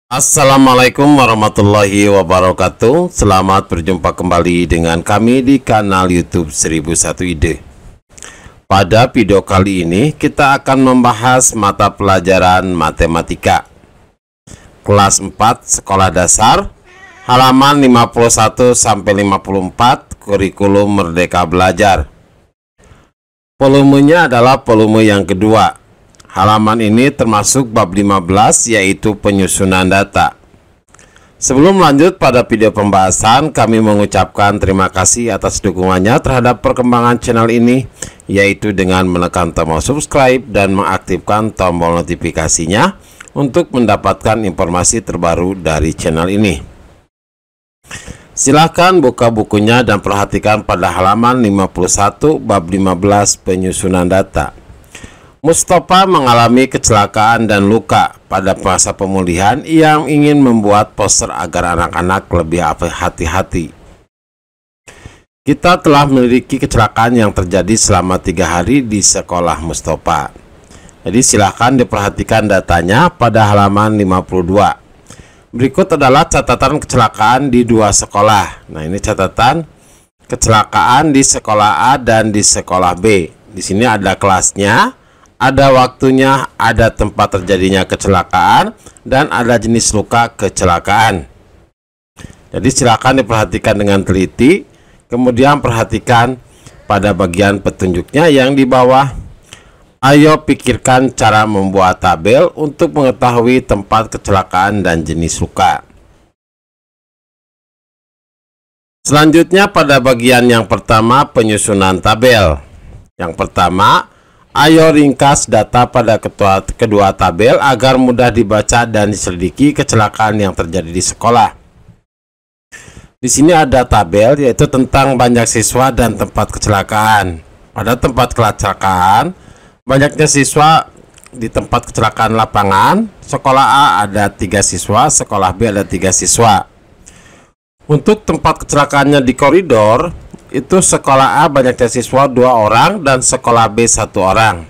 Assalamualaikum warahmatullahi wabarakatuh. Selamat berjumpa kembali dengan kami di kanal YouTube 1001 Ide. Pada video kali ini kita akan membahas mata pelajaran matematika kelas 4 sekolah dasar, halaman 51 sampai 54, kurikulum Merdeka Belajar. Volumenya adalah volume yang kedua. Halaman ini termasuk bab 15, yaitu penyusunan data. Sebelum lanjut pada video pembahasan, kami mengucapkan terima kasih atas dukungannya terhadap perkembangan channel ini, yaitu dengan menekan tombol subscribe dan mengaktifkan tombol notifikasinya untuk mendapatkan informasi terbaru dari channel ini. Silahkan buka bukunya dan perhatikan pada halaman 51 bab 15 penyusunan data. Mustafa mengalami kecelakaan dan luka pada masa pemulihan yang ingin membuat poster agar anak-anak lebih hati-hati. Kita telah memiliki kecelakaan yang terjadi selama 3 hari di sekolah Mustafa. Jadi silahkan diperhatikan datanya pada halaman 52. Berikut adalah catatan kecelakaan di 2 sekolah. Nah, ini catatan kecelakaan di sekolah A dan di sekolah B. Di sini ada kelasnya, ada waktunya, ada tempat terjadinya kecelakaan, dan ada jenis luka kecelakaan. Jadi silakan diperhatikan dengan teliti. Kemudian perhatikan pada bagian petunjuknya yang di bawah. Ayo pikirkan cara membuat tabel untuk mengetahui tempat kecelakaan dan jenis luka. Selanjutnya pada bagian yang pertama, penyusunan tabel. Yang pertama, ayo ringkas data pada kedua tabel agar mudah dibaca dan diselidiki kecelakaan yang terjadi di sekolah. Di sini ada tabel yaitu tentang banyak siswa dan tempat kecelakaan. Pada tempat kecelakaan, banyaknya siswa di tempat kecelakaan lapangan. Sekolah A ada 3 siswa, sekolah B ada 3 siswa. Untuk tempat kecelakaannya di koridor, itu sekolah A banyaknya siswa 2 orang dan sekolah B 1 orang.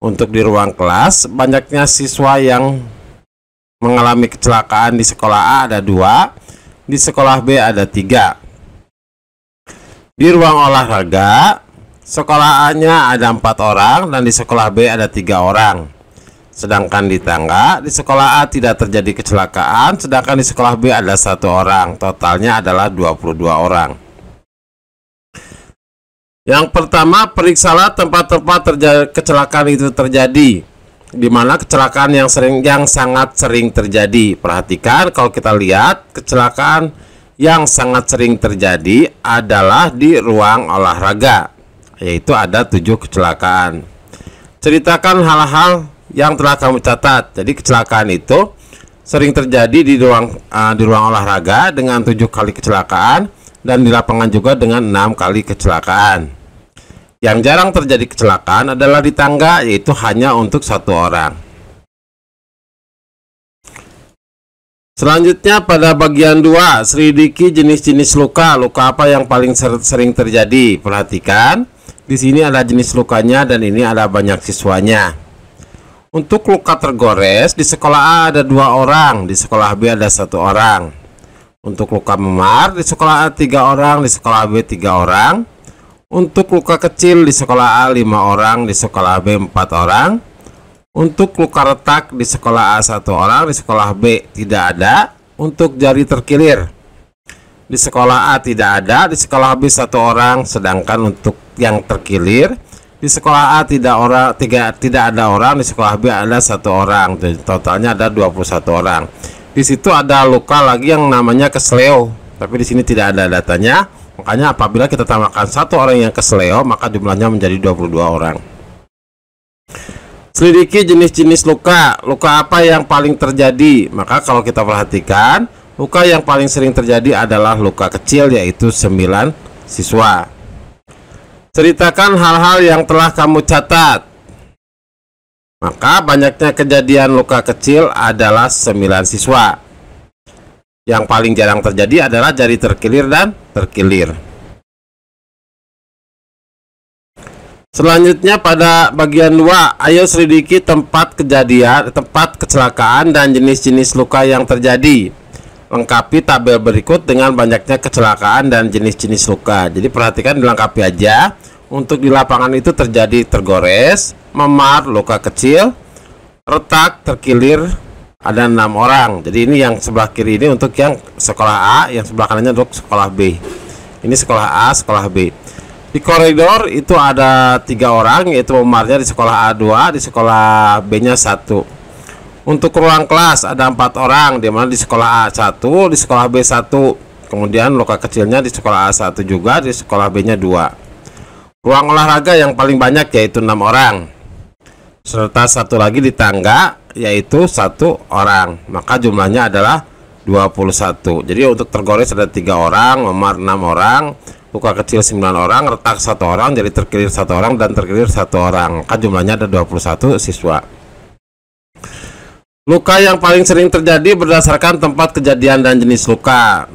Untuk di ruang kelas, banyaknya siswa yang mengalami kecelakaan di sekolah A ada 2, di sekolah B ada 3. Di ruang olahraga, sekolah A-nya ada 4 orang dan di sekolah B ada 3 orang. Sedangkan di tangga, di sekolah A tidak terjadi kecelakaan, sedangkan di sekolah B ada 1 orang. Totalnya adalah 22 orang. Yang pertama, periksalah tempat-tempat kecelakaan itu terjadi. Di mana kecelakaan yang sangat sering terjadi. Perhatikan, kalau kita lihat kecelakaan yang sangat sering terjadi adalah di ruang olahraga, yaitu ada 7 kecelakaan. Ceritakan hal-hal yang telah kamu catat. Jadi kecelakaan itu sering terjadi di ruang olahraga dengan 7 kali kecelakaan, dan di lapangan juga dengan 6 kali kecelakaan. Yang jarang terjadi kecelakaan adalah di tangga, yaitu hanya untuk 1 orang. Selanjutnya pada bagian 2, selidiki jenis-jenis luka. Luka apa yang paling sering terjadi? Perhatikan, di sini ada jenis lukanya dan ini ada banyak siswanya. Untuk luka tergores, di sekolah A ada 2 orang, di sekolah B ada 1 orang. Untuk luka memar, di sekolah A 3 orang, di sekolah B 3 orang. Untuk luka kecil, di sekolah A 5 orang, di sekolah B 4 orang. Untuk luka retak, di sekolah A 1 orang, di sekolah B tidak ada. Untuk jari terkilir, di sekolah A tidak ada, di sekolah B 1 orang. Sedangkan untuk yang terkilir, di sekolah A tidak ada orang, di sekolah B ada 1 orang. Totalnya ada 21 orang. Di situ ada luka lagi yang namanya kesleo, tapi di sini tidak ada datanya. Makanya apabila kita tambahkan 1 orang yang kesleo, maka jumlahnya menjadi 22 orang. Selidiki jenis-jenis luka. Luka apa yang paling terjadi? Maka kalau kita perhatikan, luka yang paling sering terjadi adalah luka kecil, yaitu 9 siswa. Ceritakan hal-hal yang telah kamu catat. Maka banyaknya kejadian luka kecil adalah 9 siswa. Yang paling jarang terjadi adalah jari terkilir dan terkilir. Selanjutnya pada bagian 2, ayo selidiki tempat kejadian, tempat kecelakaan dan jenis-jenis luka yang terjadi. Lengkapi tabel berikut dengan banyaknya kecelakaan dan jenis-jenis luka. Jadi perhatikan, dilengkapi aja. Untuk di lapangan itu terjadi tergores, memar, luka kecil, retak, terkilir, ada 6 orang. Jadi ini yang sebelah kiri ini untuk yang sekolah A, yang sebelah kanannya untuk sekolah B. Ini sekolah A, sekolah B. Di koridor itu ada 3 orang, yaitu memarnya di sekolah A2, di sekolah B-nya 1. Untuk ruang kelas ada 4 orang, di mana di sekolah A1, di sekolah B1. Kemudian luka kecilnya di sekolah A1 juga, di sekolah B-nya 2. Ruang olahraga yang paling banyak yaitu 6 orang. Serta 1 lagi di tangga yaitu 1 orang. Maka jumlahnya adalah 21. Jadi untuk tergores ada 3 orang, memar 6 orang, luka kecil 9 orang, retak 1 orang, jadi terkilir 1 orang dan terkilir 1 orang. Maka jumlahnya ada 21 siswa. Luka yang paling sering terjadi berdasarkan tempat kejadian dan jenis luka.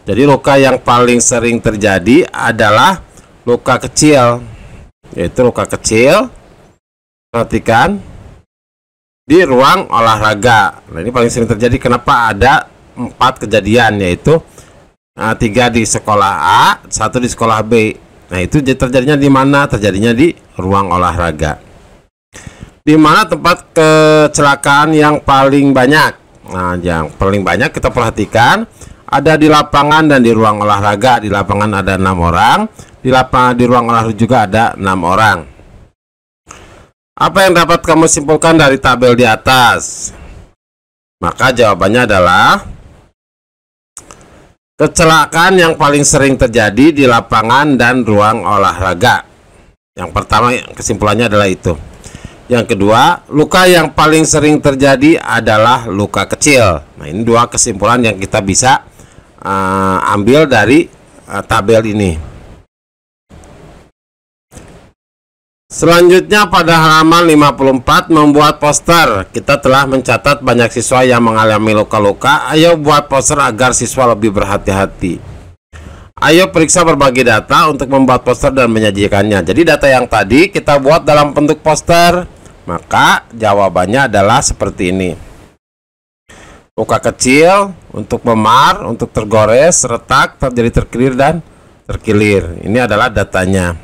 Jadi luka yang paling sering terjadi adalah luka kecil, yaitu luka kecil. Perhatikan di ruang olahraga. Nah, ini paling sering terjadi. Kenapa? Ada 4 kejadian, yaitu 3 di sekolah A, 1 di sekolah B. Nah, itu terjadinya di mana? Terjadinya di ruang olahraga. Di mana tempat kecelakaan yang paling banyak? Nah, yang paling banyak kita perhatikan ada di lapangan dan di ruang olahraga. Di lapangan ada 6 orang, di ruang olahraga juga ada 6 orang. Apa yang dapat kamu simpulkan dari tabel di atas? Maka jawabannya adalah kecelakaan yang paling sering terjadi di lapangan dan ruang olahraga. Yang pertama, kesimpulannya adalah itu. Yang kedua, luka yang paling sering terjadi adalah luka kecil. Nah, ini 2 kesimpulan yang kita bisa ambil dari tabel ini. Selanjutnya pada halaman 54, membuat poster. Kita telah mencatat banyak siswa yang mengalami luka-luka. Ayo buat poster agar siswa lebih berhati-hati. Ayo periksa berbagai data untuk membuat poster dan menyajikannya. Jadi data yang tadi kita buat dalam bentuk poster. Maka jawabannya adalah seperti ini. Luka kecil, untuk memar, untuk tergores, retak, terjadi terkilir dan terkilir. Ini adalah datanya.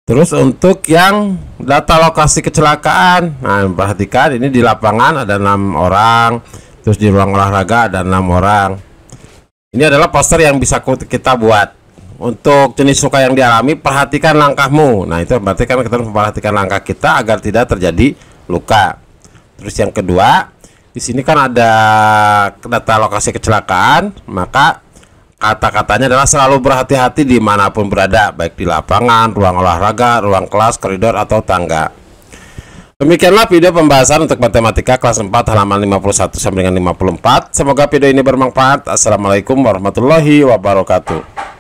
Terus untuk yang data lokasi kecelakaan, nah perhatikan ini di lapangan ada 6 orang, terus di ruang olahraga ada 6 orang. Ini adalah poster yang bisa kita buat. Untuk jenis luka yang dialami, perhatikan langkahmu. Nah, itu berarti kan kita harus memperhatikan langkah kita agar tidak terjadi luka. Terus yang kedua, di sini kan ada data lokasi kecelakaan, maka kata-katanya adalah selalu berhati-hati dimanapun berada, baik di lapangan, ruang olahraga, ruang kelas, koridor, atau tangga. Demikianlah video pembahasan untuk matematika kelas 4 halaman 51 sampai dengan 54. Semoga video ini bermanfaat. Assalamualaikum warahmatullahi wabarakatuh.